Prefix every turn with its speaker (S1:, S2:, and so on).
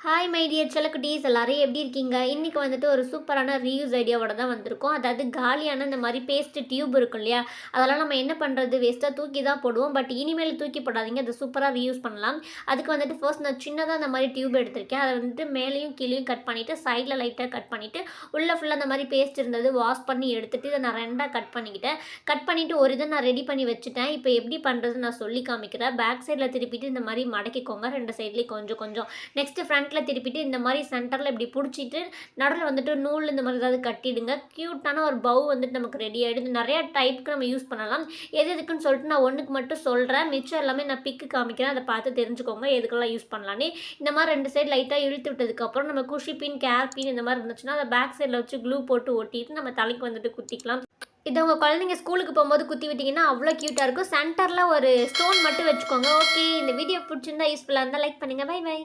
S1: Hi my dear செல்லக்குட்டீஸ் எல்லாரும் எப்படி இருக்கீங்க? இன்றைக்கி வந்துட்டு ஒரு சூப்பரான ரீயூஸ் ஐடியாவோட தான் வந்திருக்கோம். அதாவது காலியான இந்த மாதிரி பேஸ்ட் டியூப் இருக்கும் இல்லையா, அதெல்லாம் நம்ம என்ன பண்ணுறது, வேஸ்ட்டாக தூக்கி தான் போடுவோம். பட் இனிமேல் தூக்கி போடாதீங்க, அதை சூப்பராக ரீயூஸ் பண்ணலாம். அதுக்கு வந்துட்டு ஃபர்ஸ்ட் நான் சின்னதாக இந்த மாதிரி டியூப் எடுத்திருக்கேன். அதை வந்துட்டு மேலேயும் கீழேயும் கட் பண்ணிவிட்டு சைடில் லைட்டாக கட் பண்ணிவிட்டு உள்ளே ஃபுல்லாக அந்த மாதிரி பேஸ்ட் இருந்தது வாஷ் பண்ணி எடுத்துகிட்டு இதை நான் ரெண்டாக கட் பண்ணிக்கிட்டேன். கட் பண்ணிவிட்டு ஒரு இதை நான் ரெடி பண்ணி வச்சுட்டேன். இப்போ எப்படி பண்ணுறதுன்னு நான் சொல்லி காமிக்கிறேன். பேக் சைடில் திருப்பிட்டு இந்த மாதிரி மடக்கிக்கோங்க, ரெண்டு சைட்லேயும் கொஞ்சம் கொஞ்சம். நெக்ஸ்ட்டு ஃப்ரண்ட்டில் திருப்பிட்டு இந்த மாதிரி சென்டரில் இப்படி பிடிச்சிட்டு நடுவில் வந்துட்டு நூல் இந்த மாதிரி ஏதாவது கட்டிடுங்க. க்யூட்டான ஒரு பவு வந்துட்டு நமக்கு ரெடி ஆகிடுது. நிறையா டைப்புக்கு நம்ம யூஸ் பண்ணலாம். எது எதுக்குன்னு சொல்லிட்டு நான் ஒன்றுக்கு மட்டும் சொல்கிறேன். மிச்சம் எல்லாமே நான் பிக்கு காமிக்கிறேன், அதை பார்த்து தெரிஞ்சுக்கோங்க எதுக்கெல்லாம் யூஸ் பண்ணலான்னு. இந்த மாதிரி ரெண்டு சைடு லைட்டாக இழுத்து விட்டதுக்கப்புறம் நம்ம குஷி பின், கேர் பின் இந்த மாதிரி இருந்துச்சுன்னா அதை பேக் சைடில் வச்சு க்ளூ போட்டு ஒட்டிட்டு நம்ம தலைக்கு வந்துட்டு குத்திக்கலாம். இதை உங்கள் குழந்தைங்க ஸ்கூலுக்கு போகும்போது குத்தி விட்டிங்கன்னா அவ்வளோ க்யூட்டாக இருக்கும். சென்டரில் ஒரு ஸ்டோன் மட்டும் வச்சுக்கோங்க. ஓகே, இந்த வீடியோ பிடிச்சிருந்தா யூஸ்ஃபுல்லாக இருந்தால் லைக் பண்ணுங்கள். Bye by.